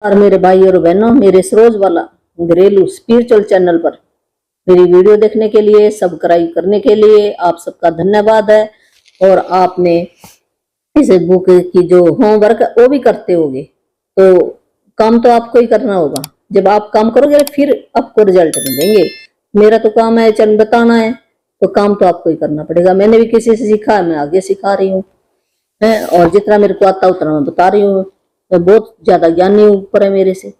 और मेरे भाई और बहनों, मेरे सरोज वाला घरेलू स्पिरिचुअल चैनल पर मेरी वीडियो देखने के लिए, सब्सक्राइब करने के लिए आप सबका धन्यवाद है। और आपने इस बुक की जो होमवर्क वो भी करते होगे, तो काम तो आपको ही करना होगा। जब आप काम करोगे फिर आपको रिजल्ट मिलेंगे। मेरा तो काम है चल बताना है, तो काम तो आपको ही करना पड़ेगा। मैंने भी किसी से सीखा है, मैं आगे सिखा रही हूँ और जितना मेरे को आता उतना मैं बता रही हूँ। मैं बहुत ज्यादा ज्ञानी ऊपर है मेरे से।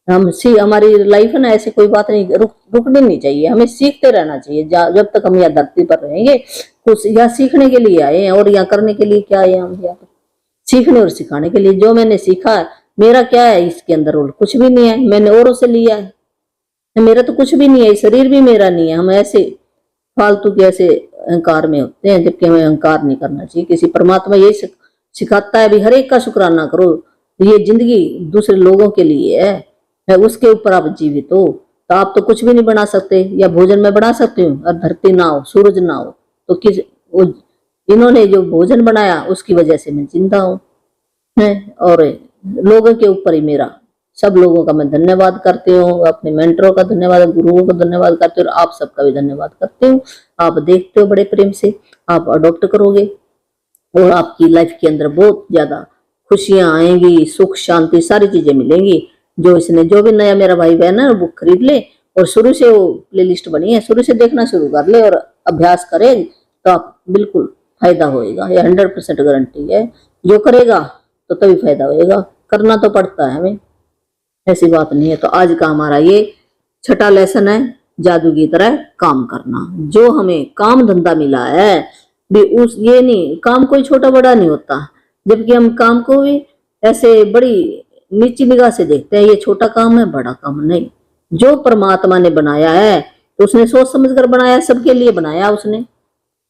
हमारी लाइफ है ना, ऐसी कोई बात नहीं, रुकनी नहीं चाहिए, हमें सीखते रहना चाहिए। जब तक हम यहाँ धरती पर रहेंगे, कुछ यहाँ सीखने के लिए आए हैं। और यहाँ करने के लिए क्या है, हम यहाँ पर सीखने और सिखाने के लिए। जो मैंने सीखा है, मेरा क्या है इसके अंदर, और कुछ भी नहीं है, मैंने औरों से लिया है। मेरा तो कुछ भी नहीं है, शरीर भी मेरा नहीं है। हम ऐसे फालतू के ऐसे अहंकार में होते हैं, जबकि हमें अहंकार नहीं करना चाहिए। किसी परमात्मा यही सिखाता है भी हर एक का शुक्राना करो। ये जिंदगी दूसरे लोगों के लिए है, उसके ऊपर आप जीवित हो। तो आप तो कुछ भी नहीं बना सकते, या भोजन में बना सकते हो और धरती ना हो, सूरज ना हो, तो किस इन्होंने जो भोजन बनाया उसकी वजह से मैं जिंदा हूँ। और लोगों के ऊपर ही मेरा, सब लोगों का मैं धन्यवाद करती हूँ। अपने मेंटरों का धन्यवाद, गुरुओं का धन्यवाद करती हूँ, और आप सबका भी धन्यवाद करती हूँ। आप देखते हो बड़े प्रेम से, आप अडॉप्ट करोगे और आपकी लाइफ के अंदर बहुत ज्यादा खुशियां आएंगी, सुख शांति सारी चीजें मिलेंगी। जो भी नया मेरा भाई बहन है बुक खरीद ले, और शुरू से वो प्ले लिस्ट बनी है, शुरू से देखना शुरू कर ले और अभ्यास करे, तो आप बिल्कुल फायदा होएगा। ये 100% गारंटी है। जो करेगा तो तभी फायदा होएगा, करना तो पड़ता है हमें, ऐसी बात नहीं है। तो आज का हमारा ये छठा लेसन है, जादू की तरह काम करना। जो हमें काम धंधा मिला है भी उस ये नहीं, काम कोई छोटा बड़ा नहीं होता, जबकि हम काम को भी ऐसे बड़ी नीची निगाह से देखते हैं। ये छोटा काम है, बड़ा काम नहीं। जो परमात्मा ने बनाया है तो उसने सोच समझ कर बनाया, सबके लिए बनाया उसने,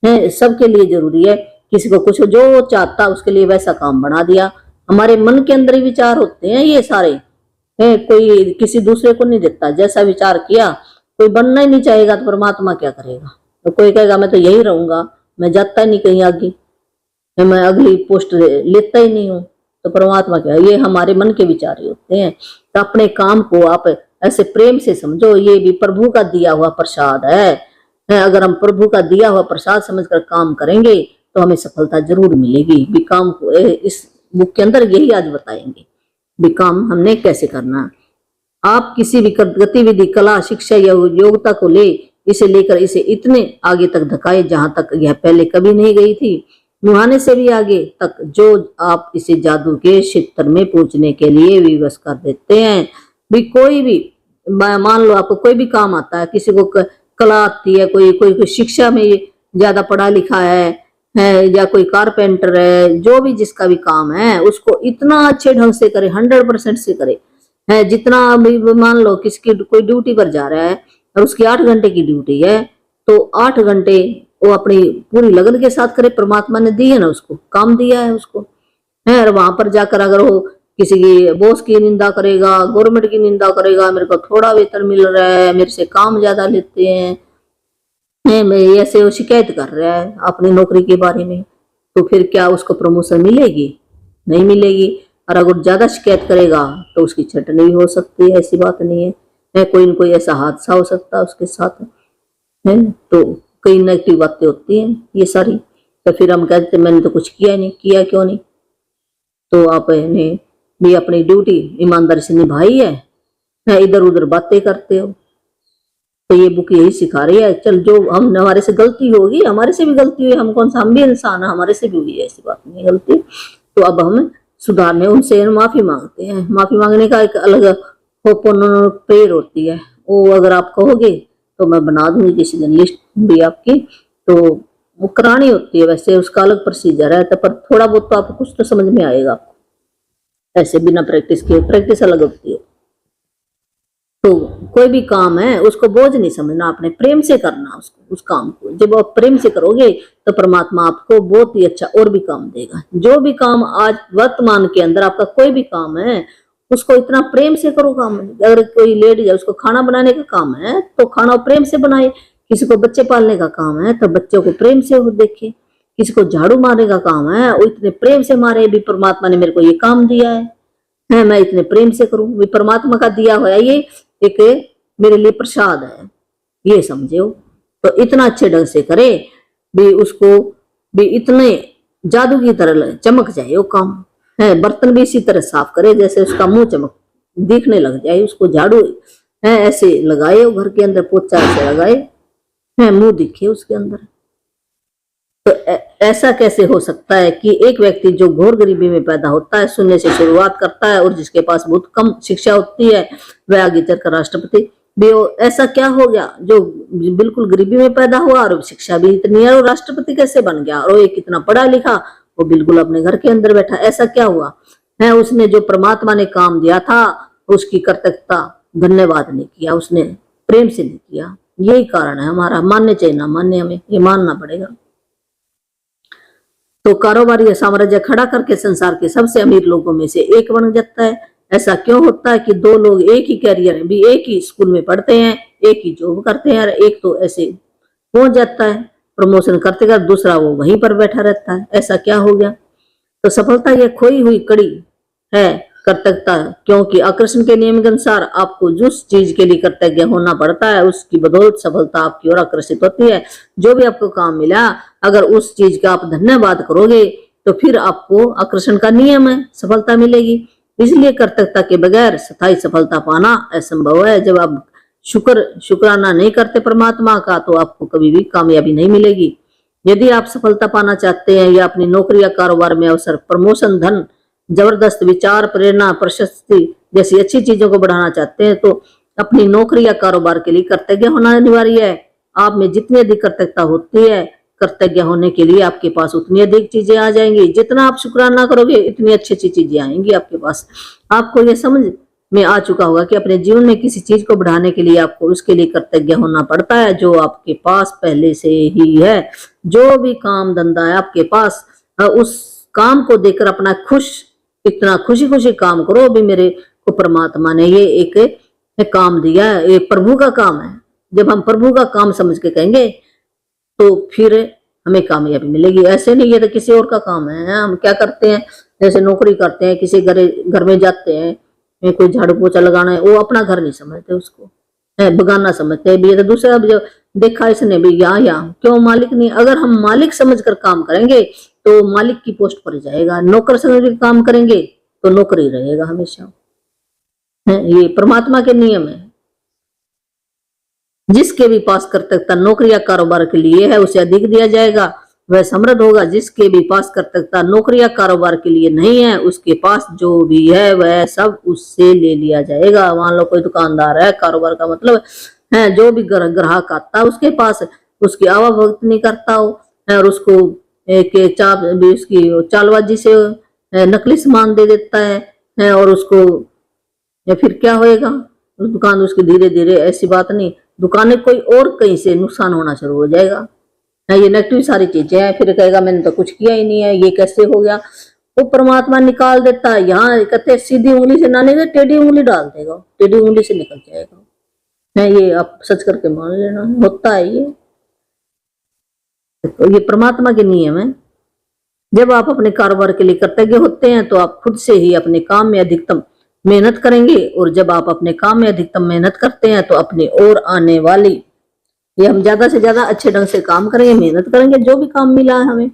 है सबके लिए जरूरी है। किसी को कुछ जो चाहता उसके लिए वैसा काम बना दिया। हमारे मन के अंदर ही विचार होते हैं ये सारे, है कोई किसी दूसरे को नहीं देता। जैसा विचार किया, कोई बनना ही नहीं चाहेगा तो परमात्मा क्या करेगा। तो कोई कहेगा मैं तो यही रहूंगा, मैं जाता ही नहीं कहीं आगे, मैं अगली पोस्ट लेता ही नहीं हूँ, तो परमात्मा क्या, ये हमारे मन के विचार ही होते हैं। तो अपने काम को आप ऐसे प्रेम से समझो, ये भी प्रभु का दिया हुआ प्रसाद है। अगर हम प्रभु का दिया हुआ प्रसाद समझकर काम करेंगे तो हमें सफलता जरूर मिलेगी। भी काम को इस बुक के अंदर यही आज बताएंगे भी काम हमने कैसे करना। आप किसी भी गतिविधि, कला, शिक्षा या योग्यता को ले, इसे लेकर इसे इतने आगे तक धकाए जहां तक यह पहले कभी नहीं गई थी, मुहाने से भी आगे तक, जो आप इसे जादू के क्षेत्र में पहुंचने के लिए विवश कर देते हैं। भी कोई भी, मान लो आपको कोई भी काम आता है, किसी को कला आती है, कोई शिक्षा में ज्यादा पढ़ा लिखा है या कोई कारपेंटर है, जो भी जिसका भी काम है उसको इतना अच्छे ढंग से करे, 100% से करे। है जितना मान लो किसकी कोई ड्यूटी पर जा रहा है और उसकी 8 घंटे की ड्यूटी है, तो 8 घंटे वो अपनी पूरी लगन के साथ करे। परमात्मा ने दी है ना, उसको काम दिया है उसको, है। और वहां पर जाकर अगर वो किसी की बॉस की निंदा करेगा, गवर्नमेंट की निंदा करेगा, मेरे को थोड़ा वेतन मिल रहा है, मेरे से काम ज्यादा लेते हैं, ऐसे वो शिकायत कर रहा है अपनी नौकरी के बारे में, तो फिर क्या उसको प्रमोशन मिलेगी? नहीं मिलेगी। और अगर ज्यादा शिकायत करेगा तो उसकी छटनी भी हो सकती है, ऐसी बात नहीं है। कोई न कोई ऐसा हादसा हो सकता है उसके साथ, है। तो कई नेगेटिव बातें होती हैं ये सारी। तो फिर हम कहते मैंने तो कुछ किया नहीं, किया क्यों नहीं? तो आपने भी अपनी ड्यूटी ईमानदारी से निभाई है, इधर उधर बातें करते हो। तो ये बुक यही सिखा रही है। चल, जो हम हमारे से गलती होगी, हमारे से भी गलती हुई, हम कौन सा, हम भी इंसान है, हमारे से भी हुई है, ऐसी बात नहीं है गलती। तो अब हम सुधारने, उनसे माफी मांगते हैं। माफी मांगने का एक अलग प्रेयर होती है, वो अगर आप कहोगे तो मैं बना दूंगी किसी दिन लिस्ट भी आपकी, तो वो करानी होती है। वैसे उसका अलग प्रोसीजर है, तो पर थोड़ा बहुत तो आपको कुछ तो समझ में आएगा आपको, ऐसे बिना प्रैक्टिस के। प्रैक्टिस अलग होती है। तो कोई भी काम है उसको बोझ नहीं समझना, आपने प्रेम से करना उसको, उस काम को। जब आप प्रेम से करोगे तो परमात्मा आपको बहुत ही अच्छा और भी काम देगा। जो भी काम आज वर्तमान के अंदर आपका कोई भी काम है, उसको इतना प्रेम से करो काम। अगर कोई लेडीज है, उसको खाना बनाने का काम है तो खाना प्रेम से बनाए। किसी को बच्चे पालने का काम है तो बच्चों को प्रेम से वो देखे। किसी को झाड़ू मारने का काम है, वो इतने प्रेम से मारे भी परमात्मा ने मेरे को ये काम दिया है। है, मैं इतने प्रेम से करूं, वे परमात्मा का दिया हुआ ये एक मेरे लिए प्रसाद है, ये समझो। तो इतना अच्छे ढंग से करे भी, उसको भी इतने जादू की तरह चमक जाए वो काम है। बर्तन भी इसी तरह साफ करे जैसे उसका मुंह चमक दिखने लग जाए, उसको झाड़ू है ऐसे लगाए, घर के अंदर पोछा ऐसे लगाए है, मुंह दिखे उसके अंदर। तो ऐसा कैसे हो सकता है कि एक व्यक्ति जो घोर गरीबी में पैदा होता है, शून्य से शुरुआत करता है और जिसके पास बहुत कम शिक्षा होती है, वह आगे चलकर राष्ट्रपति भी ऐसा क्या हो गया जो बिल्कुल गरीबी में पैदा हुआ और शिक्षा भी इतनी है, और राष्ट्रपति कैसे बन गया, और एक इतना पढ़ा लिखा वो बिल्कुल अपने घर के अंदर बैठा, ऐसा क्या हुआ है? उसने जो परमात्मा ने काम दिया था उसकी कृतज्ञता धन्यवाद नहीं किया, उसने प्रेम से नहीं किया। यही कारण है हमारा, मानने चाहिए ना मानने, हमें ये मानना पड़ेगा। तो कारोबारी साम्राज्य खड़ा करके संसार के सबसे अमीर लोगों में से एक बन जाता है। ऐसा क्यों होता है कि दो लोग एक ही कैरियर में भी एक ही स्कूल में पढ़ते हैं, एक ही जॉब करते हैं, और एक तो ऐसे पहुंच जाता है प्रमोशन करते कर, दूसरा वो वहीं पर बैठा रहता है, ऐसा क्या हो गया? तो सफलता यह खोई हुई कड़ी है कृतज्ञता, क्योंकि आकर्षण के नियम के अनुसार आपको जिस चीज के लिए कृतज्ञ होना पड़ता है उसकी बदौलत सफलता आपकी ओर आकर्षित होती है। जो भी आपको काम मिला, अगर उस चीज का आप धन्यवाद करोगे तो फिर आपको आकर्षण का नियम है, सफलता मिलेगी। इसलिए कृतज्ञता के बगैर स्थायी सफलता पाना असंभव है। जब आप शुक्राना नहीं करते परमात्मा का, तो आपको कभी भी कामयाबी नहीं मिलेगी। यदि आप सफलता पाना चाहते हैं या अपनी नौकरी या कारोबार में अवसर, प्रमोशन, धन, जबरदस्त विचार, प्रेरणा, प्रशस्ति जैसी अच्छी चीजों को बढ़ाना चाहते हैं, तो अपनी नौकरी या कारोबार के लिए कृतज्ञ होना अनिवार्य है। आप में जितनी अधिक कृतज्ञता होती है, कृतज्ञ होने के लिए आपके पास उतनी अधिक चीजें आ जाएंगी। जितना आप शुक्राना करोगे इतनी अच्छी अच्छी चीजें आएंगी आपके पास। आपको यह समझ में आ चुका होगा कि अपने जीवन में किसी चीज को बढ़ाने के लिए आपको उसके लिए कृतज्ञ होना पड़ता है जो आपके पास पहले से ही है। जो भी काम धंधा है आपके पास, उस काम को देखकर अपना इतना खुशी खुशी काम करो। अभी मेरे को परमात्मा ने ये एक काम दिया है, ये प्रभु का काम है। जब हम प्रभु का काम समझ के कहेंगे तो फिर हमें कामयाबी मिलेगी। ऐसे नहीं ये तो किसी और का काम है। हम क्या करते हैं, जैसे नौकरी करते हैं, किसी घर में जाते हैं, कोई झाड़ू पोछा लगाना है, वो अपना घर नहीं समझते, उसको बगाना समझते हैं। ये तो दूसरा जो देखा इसने भी यहाँ क्यों मालिक नहीं। अगर हम मालिक समझकर काम करेंगे तो मालिक की पोस्ट पर जाएगा, नौकर समझ के काम करेंगे तो नौकर ही रहेगा हमेशा। ये परमात्मा के नियम है। जिसके भी पास कृतज्ञता नौकरी या कारोबार के लिए है उसे अधिक दिया जाएगा, वह समृद्ध होगा। जिसके भी पास कृतज्ञता नौकरी या कारोबार के लिए नहीं है, उसके पास जो भी है वह सब उससे ले लिया जाएगा। मान लो कोई दुकानदार है, कारोबार का मतलब है जो भी ग्राहक आता है उसके पास, उसकी आवभगत नहीं करता हो और उसको उसकी चालबाजी से नकली सामान दे देता है और उसको, या फिर क्या होएगा, उस दुकान उसकी धीरे धीरे, ऐसी बात नहीं, दुकानें कोई और कहीं से नुकसान होना शुरू हो जाएगा। ये नेगेटिव सारी चीजें हैं। फिर कहेगा मैंने तो कुछ किया ही नहीं है, ये कैसे हो गया? वो परमात्मा निकाल देता है। यहाँ कहते सीधी उंगली से ना निकले, टेढ़ी उंगली डाल देगा, टेढ़ी उंगली से निकल जाएगा। ये आप सच करके मान लेना, होता है ये। तो ये परमात्मा के नियम है। जब आप अपने कारोबार के लिए कृतज्ञ होते हैं तो आप खुद से ही अपने काम में अधिकतम मेहनत करेंगे, और जब आप अपने काम में अधिकतम मेहनत करते हैं तो अपनी ओर आने वाली, ये हम ज्यादा से ज्यादा अच्छे ढंग से काम करेंगे, मेहनत करेंगे, जो भी काम मिला है हमें,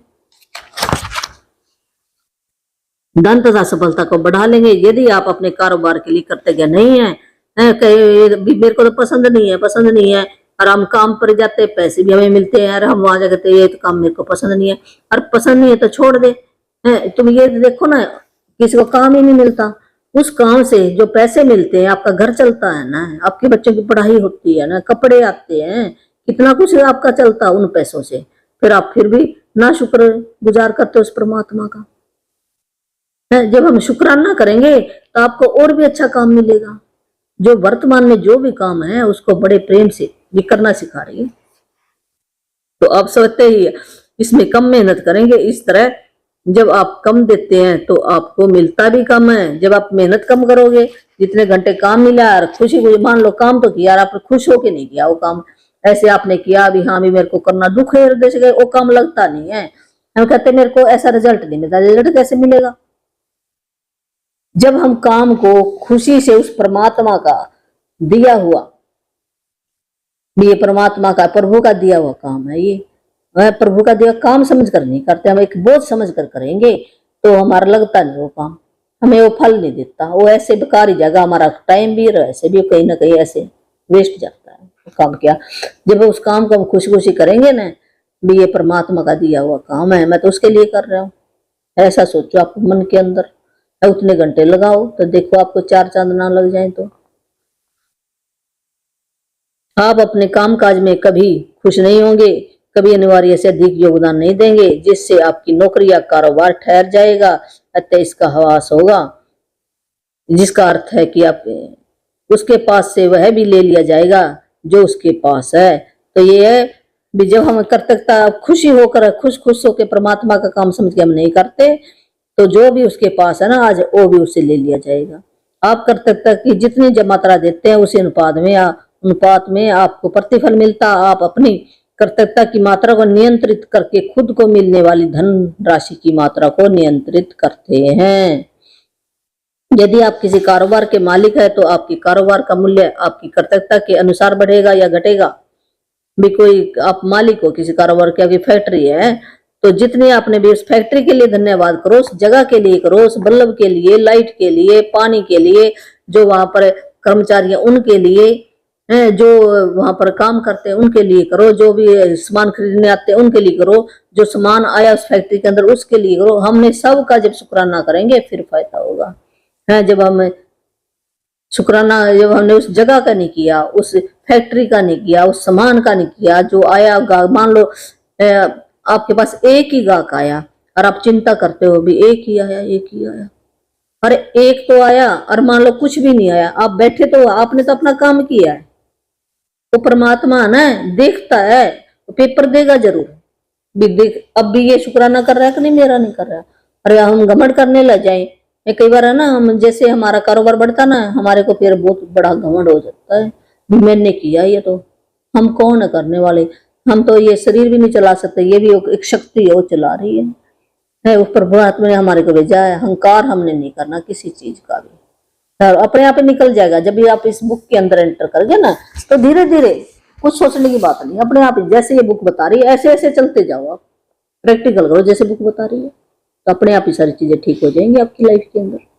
धन तथा सफलता को बढ़ा लेंगे। यदि आप अपने कारोबार के लिए कृतज्ञ नहीं है, मेरे को तो पसंद नहीं है, और हम काम पर जाते, पैसे भी हमें मिलते हैं, और हम वहां जाते ये तो काम मेरे को पसंद नहीं है, और पसंद नहीं है तो छोड़ दे। तुम ये देखो ना, किसी को काम ही नहीं मिलता, उस काम से जो पैसे मिलते हैं आपका घर चलता है ना, आपके बच्चों की पढ़ाई होती है ना, कपड़े आते हैं, कितना कुछ आपका चलता है उन पैसों से। फिर आप फिर भी ना शुक्र गुजार करते उस परमात्मा का। जब हम शुक्राना करेंगे तो आपको और भी अच्छा काम मिलेगा। जो वर्तमान में जो भी काम है उसको बड़े प्रेम से ये करना सिखा रही है। तो आप सोचते ही इसमें कम मेहनत करेंगे। इस तरह जब आप कम देते हैं तो आपको मिलता भी कम है। जब आप मेहनत कम करोगे, जितने घंटे काम मिला और खुशी हुई, मान लो काम तो किया, आप खुश होके नहीं किया वो काम, ऐसे आपने किया भी हाँ भी मेरे को करना, दुख है हृदय से, वो काम लगता नहीं है। हम कहते मेरे को ऐसा रिजल्ट नहीं मिलता, रिजल्ट कैसे मिलेगा? जब हम काम को खुशी से उस परमात्मा का दिया हुआ, ये परमात्मा का, प्रभु का दिया हुआ काम है, ये वह प्रभु का दिया काम समझ कर नहीं करते, हम एक बोझ समझ कर करेंगे तो हमारा लगता नहीं वो काम, हमें वो फल नहीं देता, वो ऐसे बेकार ही जाएगा, हमारा टाइम भी ऐसे भी कहीं ना कहीं ऐसे वेस्ट जाता है काम किया। जब उस काम को हम खुशी खुशी करेंगे ना, भी ये परमात्मा का दिया हुआ काम है, मैं तो उसके लिए कर रहा हूँ, ऐसा सोचो आप मन के अंदर। उतने घंटे लगाओ तो देखो आपको 4 चांद ना लग जाए। तो आप अपने काम काज में कभी खुश नहीं होंगे, कभी अनिवार्य से अधिक योगदान नहीं देंगे, जिससे आपकी नौकरी या कारोबार ठहर जाएगा, अतः इसका हवास होगा, जिसका अर्थ है कि आप उसके पास से वह भी ले लिया जाएगा जो उसके पास है। तो ये है भी, जब हम कर्तव्यता खुशी होकर खुश खुश होकर परमात्मा का काम समझ के हम नहीं करते, तो जो भी उसके पास है ना आज, वो भी उससे ले लिया जाएगा। आप कर्तव्यता की जितनी जब मात्रा देते हैं उसी अनुपात में आपको प्रतिफल मिलता। आप अपनी कर्तव्यता की मात्रा को नियंत्रित करके खुद को मिलने वाली धन राशि की मात्रा को नियंत्रित करते हैं। यदि आप किसी कारोबार के मालिक है तो आपके कारोबार का मूल्य आपकी कर्तव्यता के अनुसार बढ़ेगा या घटेगा। भी कोई आप मालिक हो किसी कारोबार की, आपकी फैक्ट्री है, तो जितनी आपने भी उस फैक्ट्री के लिए धन्यवाद करो, उस जगह के लिए करो, उस बल्ब के लिए, लाइट के लिए, पानी के लिए, जो वहां पर कर्मचारी हैं उनके लिए, जो वहां पर काम करते हैं उनके लिए करो, जो भी सामान खरीदने आते हैं उनके लिए करो, जो सामान आया उस फैक्ट्री के अंदर उसके लिए करो। हमने सबका जब शुक्राना करेंगे फिर फायदा होगा। जब हम शुक्राना, जब हमने उस जगह का नहीं किया, उस फैक्ट्री का नहीं किया, उस सामान का नहीं किया, जो आया मान लो आपके पास एक ही गाहक आया और आप चिंता करते हो भी एक ही आया, एक ही आया, अरे एक तो आया और मान लो कुछ भी नहीं आया, आप बैठे तो आपने तो अपना काम किया है, वो परमात्मा ना देखता है, तो पेपर देगा जरूर भी, देख अब भी ये शुक्राना कर रहा है कि नहीं, मेरा नहीं कर रहा। अरे हम घमंड करने लग जाए, कई बार है ना, हम जैसे हमारा कारोबार बढ़ता ना, हमारे को फिर बहुत बड़ा घमंड हो जाता है, मैंने किया ये, तो हम कौन है करने वाले, हम तो ये शरीर भी नहीं चला सकते, ये भी एक शक्ति है वो चला रही है उस परमात्मा ने हमारे को भेजा है। अहंकार हमने नहीं करना किसी चीज का भी, अपने आप ही निकल जाएगा। जब भी आप इस बुक के अंदर एंटर करोगे ना, तो धीरे धीरे कुछ सोचने की बात नहीं, अपने आप ही जैसे ये बुक बता रही है ऐसे ऐसे चलते जाओ, आप प्रैक्टिकल करो जैसे बुक बता रही है, तो अपने आप ही सारी चीजें ठीक हो जाएंगी आपकी लाइफ के अंदर।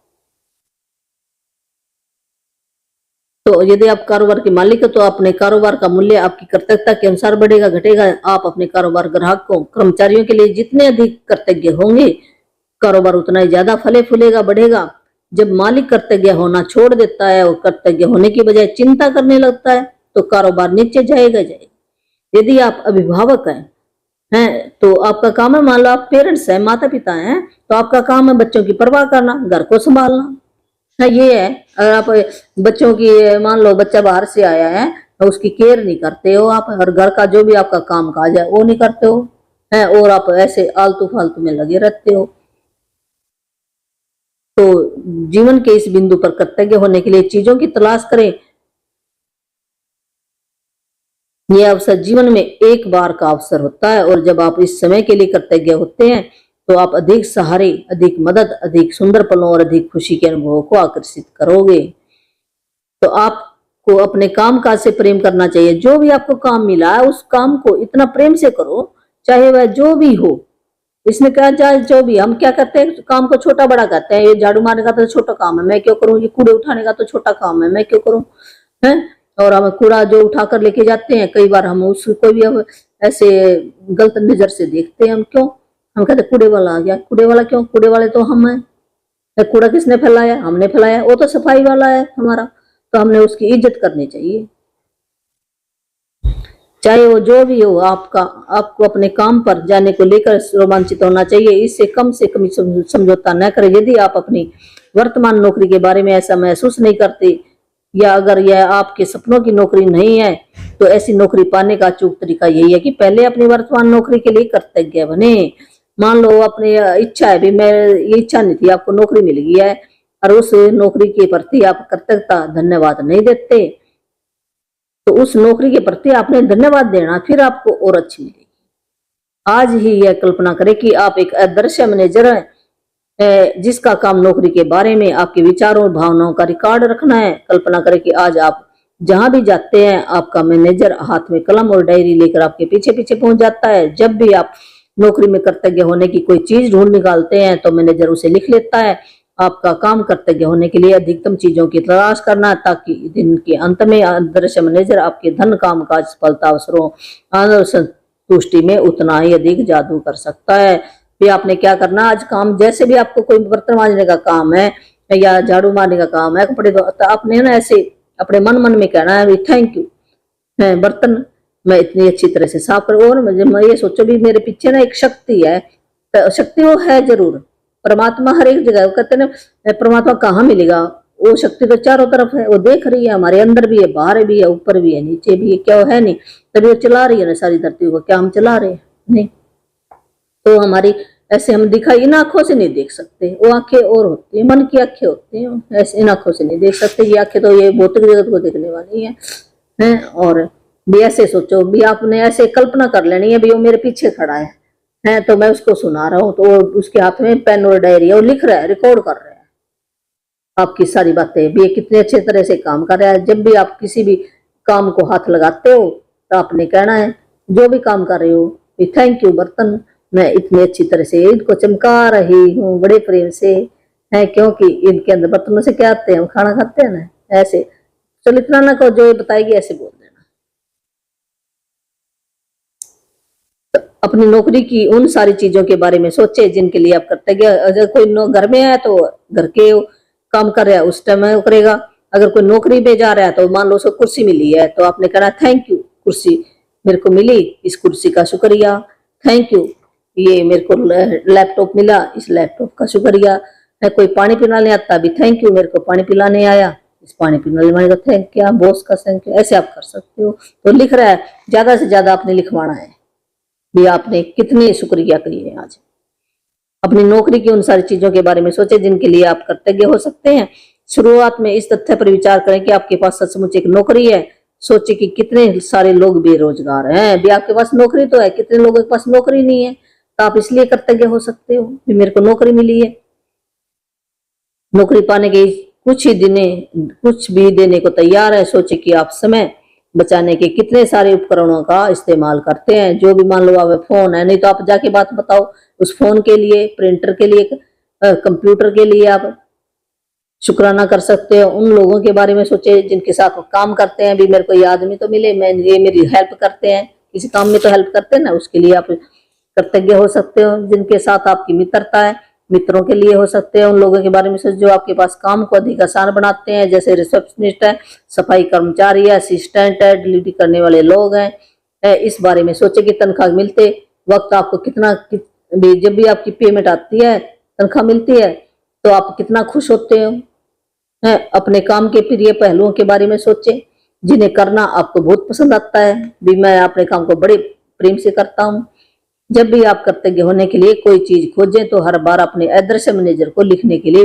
तो यदि आप कारोबार के मालिक हो तो अपने कारोबार का मूल्य आपकी कर्तव्यता के अनुसार बढ़ेगा घटेगा। आप अपने कारोबार ग्राहकों कर्मचारियों के लिए जितने अधिक कृतज्ञ होंगे, कारोबार उतना ही ज्यादा फले फूलेगा बढ़ेगा। जब मालिक कृतज्ञ होना छोड़ देता है और कृतज्ञ होने की बजाय चिंता करने लगता है, तो कारोबार नीचे जाएगा। यदि आप अभिभावक हैं तो आपका काम है, मान लो आप पेरेंट्स हैं, माता पिता हैं, तो आपका काम है बच्चों की परवाह करना, घर को संभालना ये है। अगर आप बच्चों की, मान लो बच्चा बाहर से आया है तो उसकी केयर नहीं करते हो आप, और घर का जो भी आपका काम काज है वो नहीं करते हो और आप ऐसे आलतू फालतू में लगे रहते हो। तो जीवन के इस बिंदु पर कृतज्ञ होने के लिए चीजों की तलाश करें। यह अवसर जीवन में एक बार का अवसर होता है, और जब आप इस समय के लिए कृतज्ञ होते हैं तो आप अधिक सहारे, अधिक मदद, अधिक सुंदर पलों और अधिक खुशी के अनुभवों को आकर्षित करोगे। तो आपको अपने काम काज से प्रेम करना चाहिए। जो भी आपको काम मिला है उस काम को इतना प्रेम से करो, चाहे वह जो भी हो। इसने कहा चाहे जो भी, हम क्या करते हैं काम को छोटा बड़ा करते हैं, ये झाड़ू मारने का तो छोटा काम है मैं क्यों करूं, ये कूड़े उठाने का तो छोटा काम है मैं क्यों करूं, है। और हम कूड़ा जो उठाकर लेके जाते हैं, कई बार हम उसको भी ऐसे गलत नजर से देखते हैं। हम क्यों, हम कहते कूड़े वाला आ गया, कूड़े वाला क्यों, कूड़े वाले तो हम हैं, कूड़ा किसने फैलाया, हमने फैलाया, वो तो सफाई वाला है हमारा, तो हमने उसकी इज्जत करनी चाहिए। चाहे वो जो भी हो, आपको अपने काम पर जाने को लेकर रोमांचित होना चाहिए, इससे कम से कम समझौता न करें। यदि आप अपनी वर्तमान नौकरी के बारे में ऐसा महसूस नहीं करते, या अगर यह आपके सपनों की नौकरी नहीं है, तो ऐसी नौकरी पाने का अचूक तरीका यही है कि पहले अपनी वर्तमान नौकरी के लिए कृतज्ञ बने। मान लो अपनी इच्छा है भी, मैं ये इच्छा नहीं थी, आपको नौकरी मिल गई है और उस नौकरी के प्रति आप कृतज्ञता धन्यवाद नहीं देते, तो उस नौकरी के प्रति आपने धन्यवाद देना, फिर आपको और अच्छी मिलेगी। आज ही यह कल्पना करें कि आप एक अदृश्य मैनेजर हैं जिसका काम नौकरी के बारे में आपके विचारों और भावनाओं का रिकॉर्ड रखना है। कल्पना करें कि आज आप जहां भी जाते हैं आपका मैनेजर हाथ में कलम और डायरी लेकर आपके पीछे पीछे पहुंच जाता है। जब भी आप नौकरी में कर्तव्य होने की कोई चीज ढूंढ निकालते हैं तो मैनेजर उसे लिख लेता है। आपका काम कर्तव्य होने के लिए अधिकतम चीजों की तलाश करना, ताकि दिन के अंत में अदृश्य मैनेजर आपके धन, काम काज, सफलता, अवसरों, आनंद और संतुष्टि में उतना ही अधिक जादू कर सकता है। भी आपने क्या करना, आज काम जैसे भी आपको कोई बर्तन मांजने का काम है या झाड़ू मारने का काम है, कपड़े तो आपने ना ऐसे अपने मन मन में कहना है थैंक यू है बर्तन मैं इतनी अच्छी तरह से साफ करूँ। और मैं ये सोचो भी मेरे पीछे ना एक शक्ति है, तो शक्ति वो है जरूर, परमात्मा हर एक जगह। वो कहते हैं ना परमात्मा कहाँ मिलेगा, वो शक्ति तो चारों तरफ है, वो देख रही है, हमारे अंदर भी है, बाहर भी है, ऊपर भी है, नीचे भी है। क्या वो है नहीं, तभी वो चला रही है ना सारी धरती को। क्या हम चला रहे हैं? नहीं। तो हमारी ऐसे हम दिखाई इन आंखों से नहीं देख सकते, वो आंखें और होती है, मन की आंखें होती हैं, ऐसे इन आंखों से नहीं देख सकते। ये आंखें तो ये भौतिक जगत को देखने वाली है। और भी ऐसे सोचो भी आपने ऐसे कल्पना कर लेनी है भी वो मेरे पीछे खड़ा है तो मैं उसको सुना रहा हूँ, तो वो उसके हाथ में पेन और डायरी है, वो लिख रहा है, रिकॉर्ड कर रहा है आपकी सारी बातें भी। ये कितने अच्छे तरह से काम कर रहा है। जब भी आप किसी भी काम को हाथ लगाते हो तो आपने कहना है जो भी काम कर रहे हो थैंक यू बर्तन, मैं इतनी अच्छी तरह से इनको चमका रही हूँ बड़े प्रेम से है, क्योंकि इनके अंदर बर्तनों से क्या आते हैं, हम खाना खाते हैं ना। ऐसे चलो इतना ना कहो, जो ये बताएगी ऐसे बोल देना। तो अपनी नौकरी की उन सारी चीजों के बारे में सोचे जिनके लिए आप करते गए। अगर कोई घर में है तो घर के काम कर रहा है उस टाइम में करेगा। अगर कोई नौकरी पे जा रहा है तो मान लो उसको कुर्सी मिली है तो आपने कहना थैंक यू कुर्सी मेरे को मिली, इस कुर्सी का शुक्रिया, थैंक यू ये मेरे को लैपटॉप मिला, इस लैपटॉप का शुक्रिया है। कोई पानी पिलाने आता भी थैंक यू मेरे को पानी पिलाने आया, इस पानी पिलाने वाले का थैंक क्या, बॉस का थैंक यू। ऐसे आप कर सकते हो। तो लिख रहा है, ज्यादा से ज्यादा आपने लिखवाना है भी आपने कितने शुक्रिया किए आज। अपनी नौकरी की उन सारी चीजों के बारे में सोचे जिनके लिए आप कृतज्ञ हो सकते हैं। शुरुआत में इस तथ्य पर विचार करें कि आपके पास सचमुच एक नौकरी है। सोचे कि कितने सारे लोग बेरोजगार हैं, भी आपके पास नौकरी तो है, कितने लोगों के पास नौकरी नहीं है। तो आप इसलिए कृतज्ञ हो सकते हो कि मेरे को नौकरी मिली है। नौकरी पाने के कुछ भी देने को तैयार है। सोचे कि आप समय बचाने के कितने सारे उपकरणों का इस्तेमाल करते हैं। जो भी मान लो आप फोन है, नहीं तो आप जाके बात बताओ उस फोन के लिए, प्रिंटर के लिए, कंप्यूटर के लिए आप शुक्राना कर सकते हो। उन लोगों के बारे में सोचे जिनके साथ काम करते हैं, भी मेरे को ये आदमी तो मिले, मैं ये मेरी हेल्प करते हैं, किसी काम में तो हेल्प करते हैं ना, उसके लिए आप कृतज्ञ हो सकते हो। जिनके साथ आपकी मित्रता है, मित्रों के लिए हो सकते हैं। उन लोगों के बारे में सोच जो आपके पास काम को अधिक आसान बनाते हैं, जैसे रिसेप्शनिस्ट है, सफाई कर्मचारी है, असिस्टेंट है, डिलीवरी करने वाले लोग हैं। इस बारे में सोचे कि तनख्वाह मिलते वक्त आपको जब भी आपकी पेमेंट आती है, तनख्वाह मिलती है, तो आप कितना खुश होते हो। अपने काम के प्रिय पहलुओं के बारे में सोचे जिन्हें करना आपको बहुत पसंद आता है। भी मैं अपने काम को बड़े प्रेम से करता हूँ। जब भी आप कृतज्ञ होने के लिए कोई चीज खोजें तो हर बार अपने अदृश्य मैनेजर को लिखने के लिए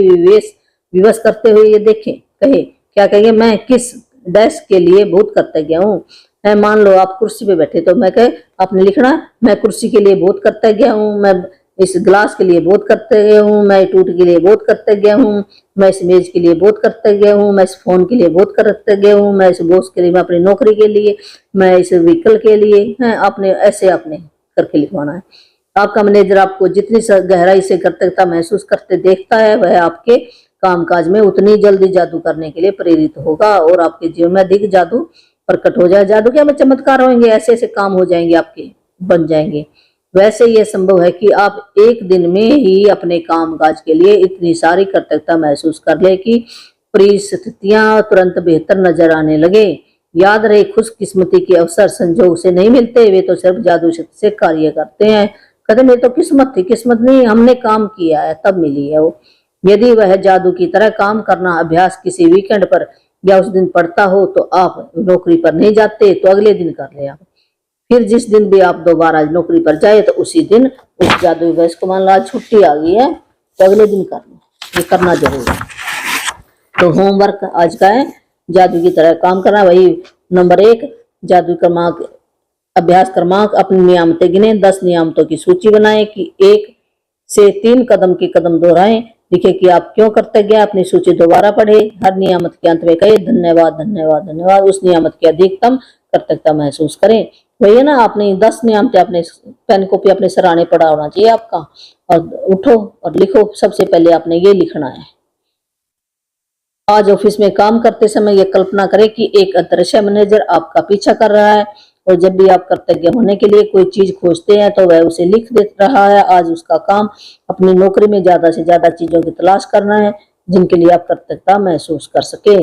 विवश करते हुए ये देखें, कहे क्या कहेंगे, मैं किस डैश के लिए बहुत कृतज्ञ हूँ। मान लो आप कुर्सी पे बैठे तो मैं कहे आपने लिखना मैं कुर्सी के लिए बहुत कृतज्ञ हूँ, मैं इस गिलास के लिए बहुत कृतज्ञ हूँ, मैं टूट के लिए बहुत कृतज्ञ हूँ, मैं इस मेज के लिए बहुत कृतज्ञ हूँ, मैं इस फोन के लिए बहुत कृतज्ञ हूँ, मैं इस बॉस के लिए, मैं अपनी नौकरी के लिए, मैं इस व्हीकल के लिए। आपने ऐसे आपने करके लिखवाना है। आपका मैनेजर आपको जितनी गहराई से कृतज्ञता महसूस करते देखता है, वह आपके कामकाज में उतनी जल्दी जादू करने के लिए प्रेरित होगा और आपके जीवन में अधिक जादू प्रकट हो जाए। जादू क्या में चमत्कार होंगे, ऐसे ऐसे काम हो जाएंगे आपके, बन जाएंगे। वैसे यह संभव है कि आप एक दिन में ही अपने कामकाज के लिए इतनी सारी कृतज्ञता महसूस कर ले कि परिस्थितियां तुरंत बेहतर नजर आने लगे। याद रहे, खुशकिस्मती के अवसर संजोग से नहीं मिलते, वे तो सिर्फ जादू शक्ति से कार्य करते हैं। कहते मेरी तो किस्मत थी, किस्मत नहीं, हमने काम किया है तब मिली है वो। यदि वह जादू की तरह काम करना अभ्यास किसी वीकेंड पर या उस दिन पड़ता हो तो आप नौकरी पर नहीं जाते तो अगले दिन कर ले आप। फिर जिस दिन भी आप दोबारा नौकरी पर जाए तो उसी दिन उस जादू बस को मान लो आज छुट्टी आ गई है तो अगले दिन कर लो, ये करना जरूर है। तो होमवर्क आज का है जादू की तरह काम करना। वही नंबर 1 जादू क्रमांक अभ्यास क्रमांक अपनी नियामतें गिने, 10 नियामतों की सूची बनाए कि 1 से 3 कदम के कदम दोहराएं। लिखे कि आप क्यों कृतज्ञ, अपनी सूची दोबारा पढ़े। हर नियामत के अंत में कहे धन्यवाद धन्यवाद धन्यवाद। उस नियामत की अधिकतम कृतज्ञता महसूस करें। वही है ना, आपने 10 नियामतें अपने पेन कॉपी अपने सराहने पड़ा होना चाहिए आपका, और उठो और लिखो। सबसे पहले आपने ये लिखना है। आज ऑफिस में काम करते समय ये कल्पना करें कि एक अदृश्य मैनेजर आपका पीछा कर रहा है, और जब भी आप कृतज्ञ होने के लिए कोई चीज खोजते हैं तो वह उसे लिख दे रहा है। आज उसका काम अपनी नौकरी में ज्यादा से ज्यादा चीजों की तलाश करना है जिनके लिए आप कृतज्ञता महसूस कर सके।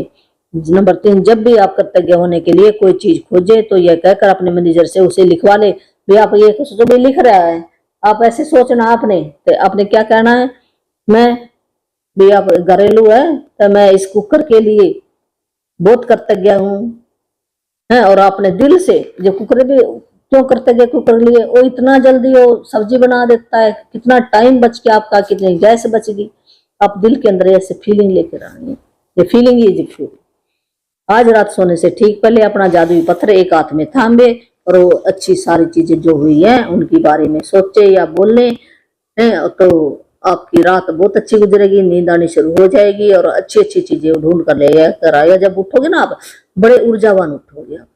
नंबर 3, जब भी आप कृतज्ञ होने के लिए कोई चीज खोजे तो यह कहकर अपने मैनेजर से उसे लिखवा ले। भी आप ये सोचो भी लिख रहा है, आप ऐसे सोचना आपने, तो आपने क्या कहना है, मैं भी आप घरेलू है तो मैं इस कुकर के लिए बहुत कृतज्ञ हूँ है। और आपने दिल से जो कुकर भी क्यों कृतज्ञ कुकर लिए, वो इतना जल्दी वो सब्जी बना देता है, कितना टाइम बच के आपका, कितनी गैस बच गई। आप दिल के अंदर ऐसे फीलिंग लेकर आएंगे, ये फीलिंग इज फ्यूल। आज रात सोने से ठीक पहले अपना जादुई पत्थर एक हाथ में थामे और वो अच्छी सारी चीजें जो हुई हैं उनके बारे में सोचे या बोलने हैं, तो आपकी रात बहुत अच्छी गुजरेगी, नींद आनी शुरू हो जाएगी और अच्छी अच्छी चीजें ढूंढ कर ले कर आएगा। जब उठोगे ना आप बड़े ऊर्जावान उठोगे आप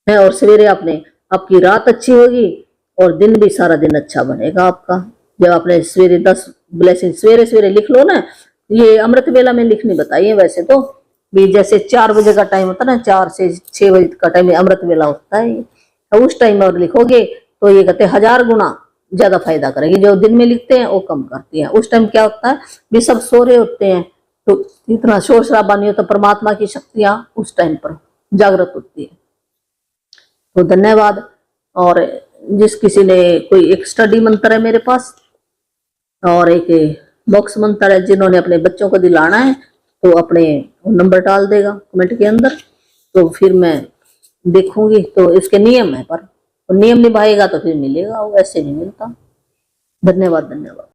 है, और सवेरे आपकी रात अच्छी होगी और दिन भी सारा दिन अच्छा बनेगा आपका। जब आपने सवेरे 10 ब्लेसिंग सवेरे सवेरे लिख लो ना, ये अमृत वेला में लिखनी बताइए वैसे तो, भी जैसे 4 बजे का टाइम होता है ना, 4 से 6 बजे का टाइम अमृत वेला होता है, तो उस टाइम और लिखोगे तो ये कहते हैं 1000 गुना ज्यादा फायदा करेगी। जो दिन में लिखते हैं वो कम करती है। उस टाइम क्या होता है भी सब सो रहे होते हैं, तो इतना शोर शराबा नहीं होता, परमात्मा की शक्तियां उस टाइम पर जागृत होती है। तो धन्यवाद। और जिस किसी ने कोई एक स्टडी मंत्र है मेरे पास और एक बॉक्स मंत्र है, जिन्होंने अपने बच्चों को दिलाना है तो अपने नंबर डाल देगा कमेंट के अंदर, तो फिर मैं देखूंगी। तो इसके नियम है, पर तो नियम निभाएगा तो फिर मिलेगा, वो ऐसे नहीं मिलता। धन्यवाद धन्यवाद।